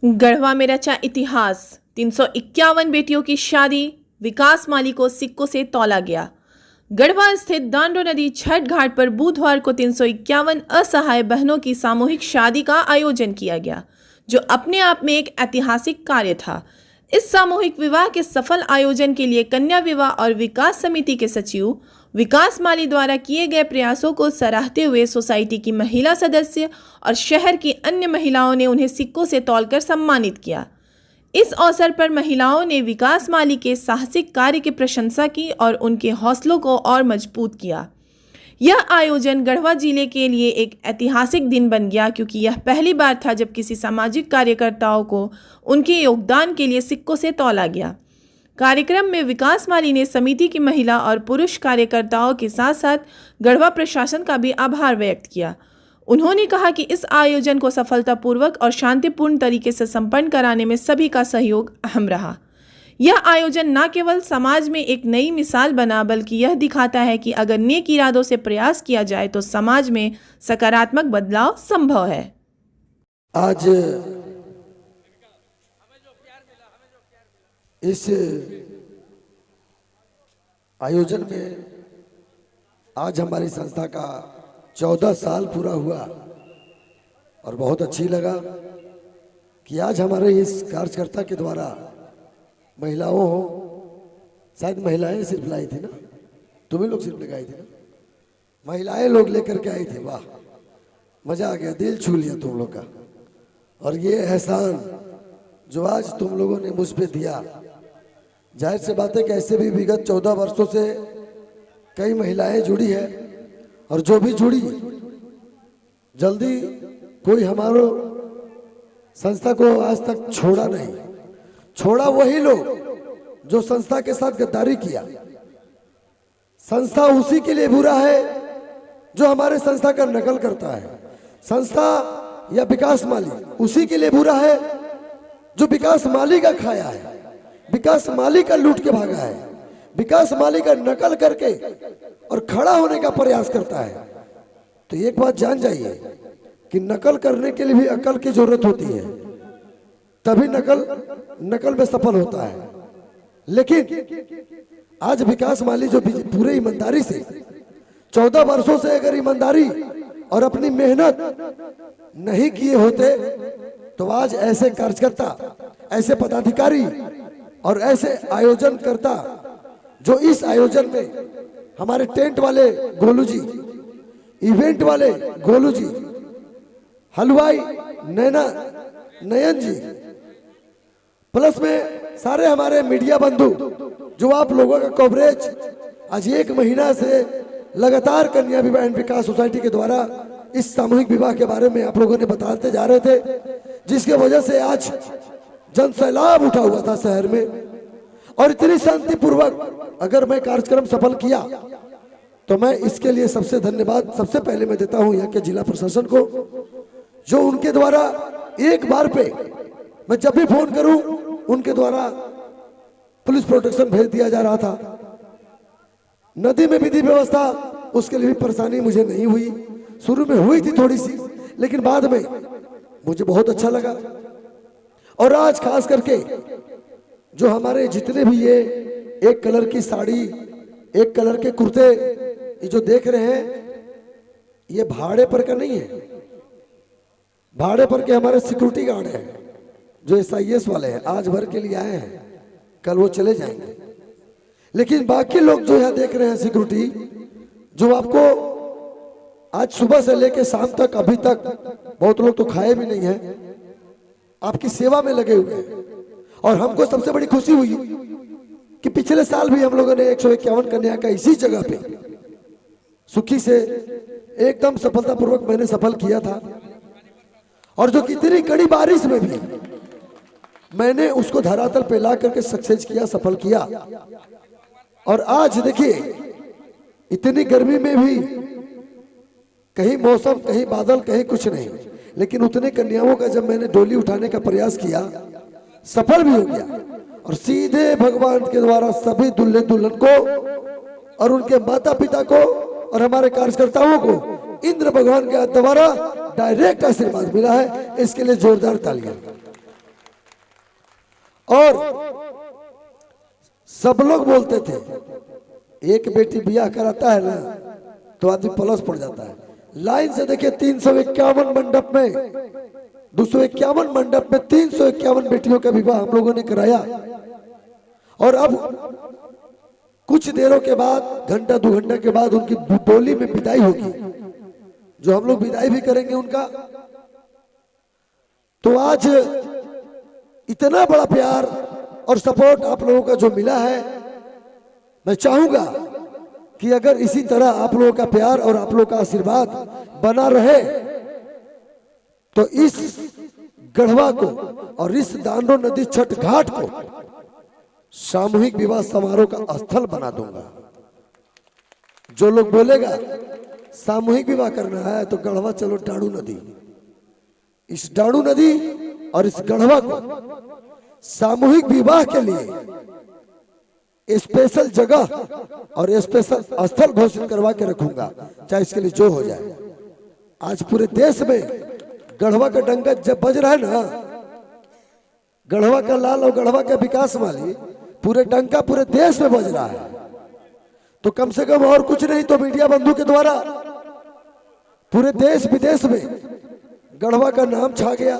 गढ़वा में रचा इतिहास। 351 बेटियों की शादी, विकास माली को सिक्कों से तौला गया। गढ़वा स्थित दांडो नदी छठ घाट पर बुधवार को 351 असहाय बहनों की सामूहिक शादी का आयोजन किया गया, जो अपने आप में एक ऐतिहासिक कार्य था। इस सामूहिक विवाह के सफल आयोजन के लिए कन्या विवाह और विकास समिति के सचिव विकास माली द्वारा किए गए प्रयासों को सराहते हुए सोसाइटी की महिला सदस्य और शहर की अन्य महिलाओं ने उन्हें सिक्कों से तौलकर सम्मानित किया। इस अवसर पर महिलाओं ने विकास माली के साहसिक कार्य की प्रशंसा की और उनके हौसलों को और मजबूत किया। यह आयोजन गढ़वा जिले के लिए एक ऐतिहासिक दिन बन गया, क्योंकि यह पहली बार था जब किसी सामाजिक कार्यकर्ताओं को उनके योगदान के लिए सिक्कों से तौला गया। कार्यक्रम में विकास माली ने समिति की महिला और पुरुष कार्यकर्ताओं के साथ साथ गढ़वा प्रशासन का भी आभार व्यक्त किया। उन्होंने कहा कि इस आयोजन को सफलतापूर्वक और शांतिपूर्ण तरीके से संपन्न कराने में सभी का सहयोग अहम रहा। यह आयोजन न केवल समाज में एक नई मिसाल बना, बल्कि यह दिखाता है कि अगर नेक इरादों से प्रयास किया जाए तो समाज में सकारात्मक बदलाव संभव है। आज इस आयोजन में आज हमारी संस्था का 14 साल पूरा हुआ और बहुत अच्छी लगा कि आज हमारे इस कार्यकर्ता के द्वारा महिलाओं हो, शायद महिलाएं सिर्फ लाई थी ना, तुम्हें लोग सिर्फ लगाई थी ना, महिलाएं लोग लेकर के आई थी। वाह, मजा आ गया, दिल छू लिया तुम लोग का। और ये एहसान जो आज तुम लोगों ने मुझ पे दिया, जाहिर से बात है कि ऐसे भी विगत 14 वर्षों से कई महिलाएं जुड़ी है और जो भी जुड़ी जल्दी कोई हमारो संस्था को आज तक छोड़ा नहीं। छोड़ा वही लोग जो संस्था के साथ गद्दारी किया। संस्था उसी के लिए बुरा है जो हमारे संस्था का नकल करता है। संस्था या विकास माली उसी के लिए बुरा है जो विकास माली का खाया है, विकास माली का लूट के भागा है, विकास माली का नकल करके और खड़ा होने का प्रयास करता है। तो एक बात जान जाइए कि नकल करने के लिए भी अकल की जरूरत होती है, तभी नकल में सफल होता है। लेकिन आज विकास माली जो पूरे ईमानदारी से 14 वर्षों से अगर ईमानदारी और अपनी मेहनत नहीं किए होते तो आज ऐसे कार्यकर्ता, ऐसे पदाधिकारी और ऐसे आयोजन करता जो इस आयोजन में हमारे टेंट वाले गोलू जी, इवेंट वाले गोलू जी, हलवाई नयन जी, प्लस में सारे हमारे मीडिया बंधु जो आप लोगों का कवरेज आज 1 महीना से लगातार कन्या विवाह एंड विकास सोसाइटी के द्वारा इस सामूहिक विवाह के बारे में आप लोगों ने बताते जा रहे थे, जिसके वजह से आज जन सैलाब उठा हुआ था शहर में। और इतनी शांतिपूर्वक अगर मैं कार्यक्रम सफल किया तो मैं इसके लिए सबसे धन्यवाद सबसे पहले मैं देता हूं यहाँ के जिला प्रशासन को, जो उनके द्वारा एक बार पे मैं जब भी फोन करूं उनके द्वारा पुलिस प्रोटेक्शन भेज दिया जा रहा था। नदी में विधि व्यवस्था उसके लिए भी परेशानी मुझे नहीं हुई, शुरू में हुई थी थोड़ी सी, लेकिन बाद में मुझे बहुत अच्छा लगा। और आज खास करके जो हमारे जितने भी ये एक कलर की साड़ी, एक कलर के कुर्ते ये जो देख रहे हैं, ये भाड़े पर का नहीं है, भाड़े पर के हमारे सिक्योरिटी गार्ड हैं जो SIS वाले हैं, आज भर के लिए आए हैं, कल वो चले जाएंगे। लेकिन बाकी लोग जो यहाँ देख रहे हैं सिक्योरिटी, जो आपको आज सुबह से लेके शाम तक अभी तक बहुत लोग तो खाए भी नहीं है, आपकी सेवा में लगे हुए हैं। और हमको सबसे बड़ी खुशी हुई कि पिछले साल भी हम लोगों ने 151 कन्या का इसी जगह पे सुखी से एकदम सफलतापूर्वक मैंने सफल किया था। और जो कितनी कड़ी बारिश में भी मैंने उसको धरातल पे ला करके सक्सेस किया, सफल किया। और आज देखिए इतनी गर्मी में भी कहीं मौसम, कहीं बादल, कहीं कुछ नहीं, लेकिन उतने कन्याओं का जब मैंने डोली उठाने का प्रयास किया, सफल भी हो गया। और सीधे भगवान के द्वारा सभी दुल्हे दुल्हन को और उनके माता पिता को और हमारे कार्यकर्ताओं को इंद्र भगवान के द्वारा डायरेक्ट आशीर्वाद मिला है। इसके लिए जोरदार तालियां। और सब लोग बोलते थे एक बेटी ब्याह कराता है ना तो आदमी प्लस पड़ जाता है। लाइन से देखिए 351 मंडप में 251 मंडप में 351 बेटियों का विवाह हम लोगों ने कराया। और अब कुछ देरों के बाद, घंटा 2 घंटा के बाद उनकी डोली में विदाई होगी, जो हम लोग विदाई भी करेंगे उनका। तो आज इतना बड़ा प्यार और सपोर्ट आप लोगों का जो मिला है, मैं चाहूंगा कि अगर इसी तरह आप लोगों का प्यार और आप लोगों का आशीर्वाद बना रहे तो इस गढ़वा को और इस दांडो नदी छठ घाट को सामूहिक विवाह समारोह का स्थल बना दूंगा। जो लोग बोलेगा सामूहिक विवाह करना है तो गढ़वा चलो डाड़ू नदी, इस डाड़ू नदी और इस गढ़वा को सामूहिक विवाह के लिए स्पेशल जगह और स्पेशल स्थल घोषित करवा के रखूंगा, चाहे इसके लिए जो हो जाए। आज पूरे देश में गढ़वा का डंका जब बज रहा है ना, गढ़वा का लाल और गढ़वा का विकास माली पूरे डंका पूरे देश में बज रहा है। तो कम से कम और कुछ नहीं तो मीडिया बंधु के द्वारा पूरे देश विदेश में गढ़वा का नाम छा गया,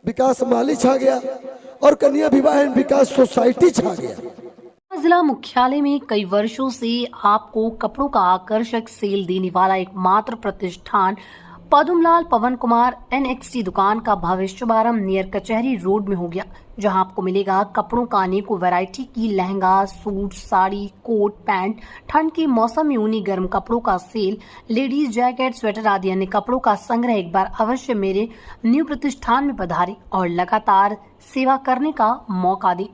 विकास माली छा गया और कन्या विवाह एवं विकास सोसाइटी छा गया। जिला मुख्यालय में कई वर्षों से आपको कपड़ों का आकर्षक सेल देने वाला एकमात्र प्रतिष्ठान पद्मलाल पवन कुमार NXT दुकान का भव्य शुभारंभ नियर कचहरी रोड में हो गया, जहां आपको मिलेगा कपड़ों का अनेकों वैरायटी की lehenga, suit, sari, coat, pant, ठंड के मौसम में ऊनी गर्म कपड़ों का सेल, लेडीज जैकेट, स्वेटर आदि अन्य कपड़ों का संग्रह। एक बार अवश्य मेरे न्यू प्रतिष्ठान में पधारे और लगातार सेवा करने का मौका दे।